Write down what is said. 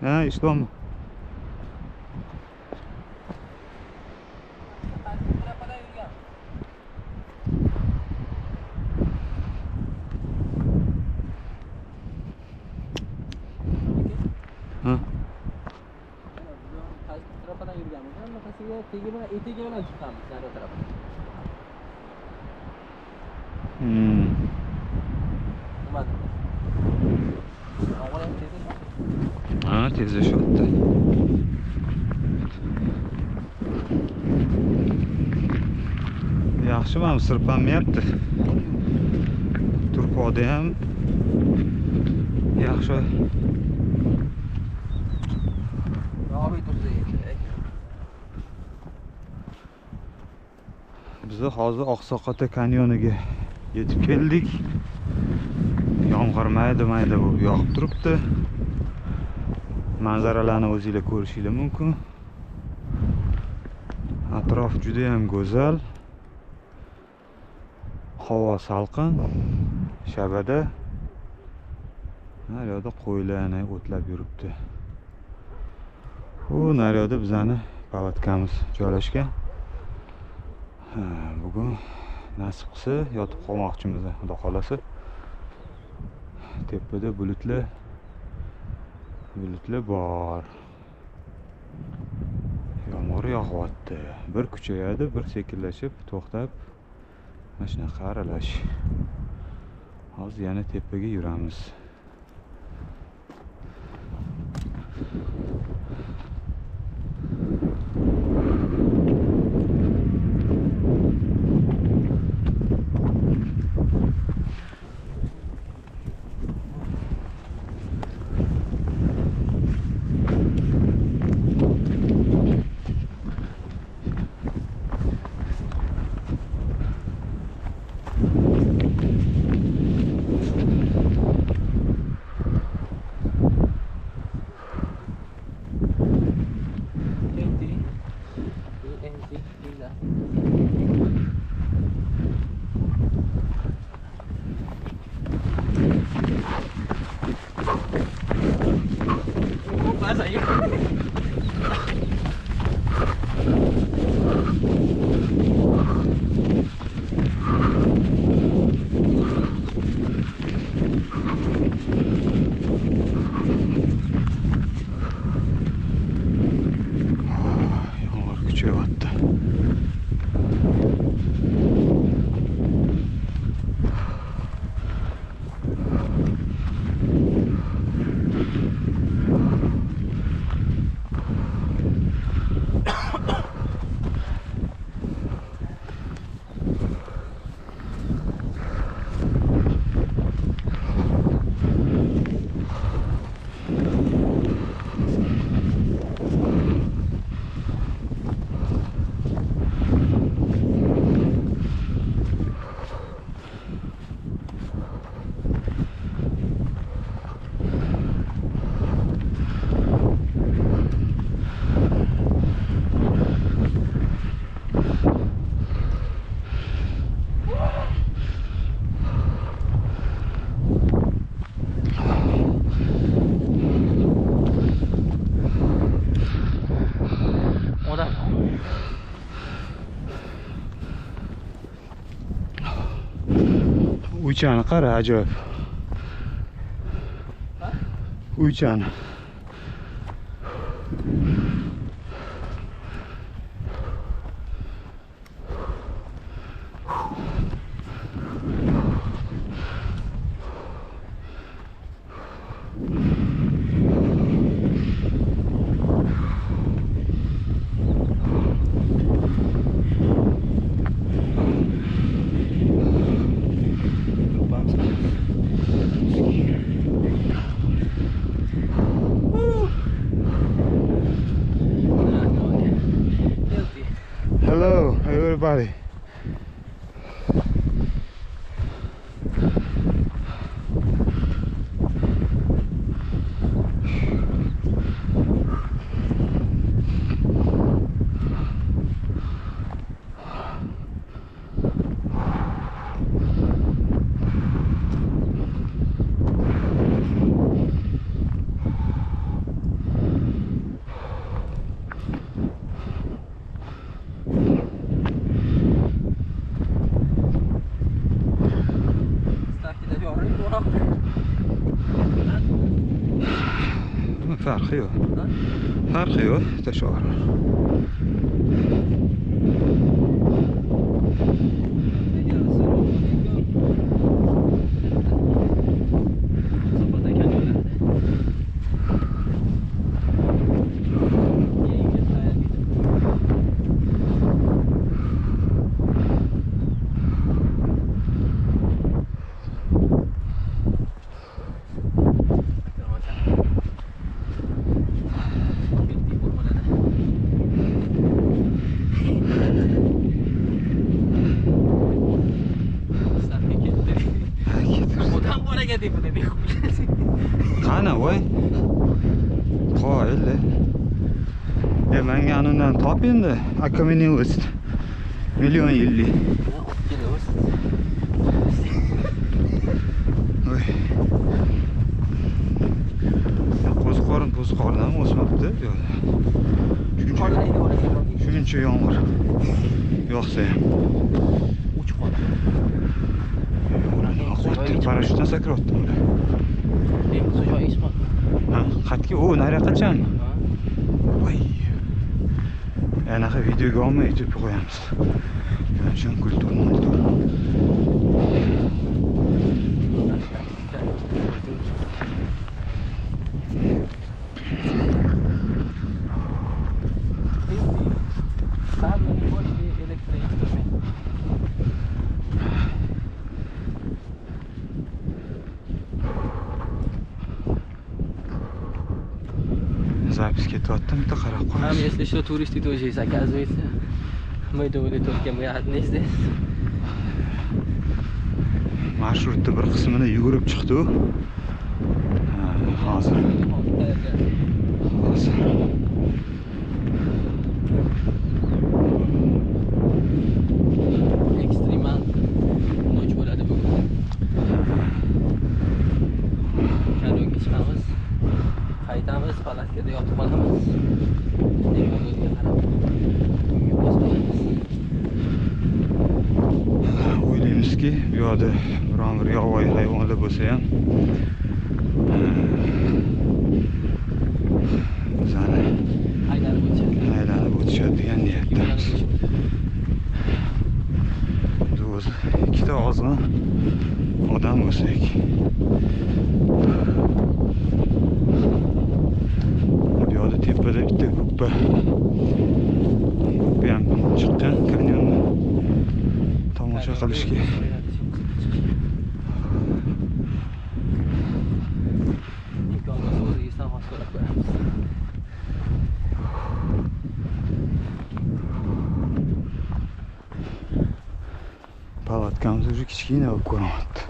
Ha, ishlom. Ha. Trapadan yurganmiz. Hammasasiga etigi bilan chiqqanmiz nari tarafga. Nimadir? Og'ir ham tezlashdi. Ha, tezlashyapti. Yaxshi, mana sirpanmayapti. Turpoqda ham yaxshi. Biz hozir Oqsoqota kanyoniga yetib keldik. Yomg'ir mayda bo'lib yog'ib turibdi. Manzaralarni o'zingizlar ko'rishingiz mumkin. Atrof juda ham go'zal. Havo salqin. Shabada naryoqda qo'ylarni o'tlab yuribdi. U naryoqda bizani palatkamiz joylashgan. Bugun nasib qilsa yotib qolmoqchimiz, xudo xolasa. Tepada bulutlar bor. Yomg'ir yog'yapti. Bir kuchayadi, bir sekinlashib, to'xtab, mana shunaqa aralash. Hozir yana tepaga yuramiz. Uychani qara, ajoyib. Uychani. Hello, everybody. Farqi yo'q. Ha? Farqi yo'q, tasavvur. Qani voy. Qo'yli. Menga anundan top endi. Akamning list. Million yillik. Voy. Qo'ziqorin ham o'smabdi. Shuncha yomg'ir. Yo'qsa ham. Uch qoldi. Ularni parashyutdan sakrayapti ular. Eng joy ish qoldi. Ha, qatki u nariyoqacha. Voy. Anaqa videoga olmay YouTube qo'yamiz. Shuncha kultur. Запись кетayotdi, bitta qarab Нам, qo'yamiz. если что, туристы тоже есть, оказывается. Мы думали только мы одни здесь. Marshrutda bir qismini yugurib chiqdi u. Hozir. Ekstremal noch bo'ladi bugun. Kanoga chiqamiz. Qaytamiz, palatkada yotib qolamiz. Teknologiyaga qarab. Uyga bosamiz. O'ylaymizki, bu yoqda biron bir yovvoyi hayvonlar bo'lsa ham bizani aylanib o'tishadi degan niyatdamiz. Biz o'zi ikkita ozg'in odam bo'lsak, bu yoqda tepada bitta kubba ham chiqqan kanyonni tomosha qilishga. Palatkamiz уже kichkina bo'lib ko'ryapti.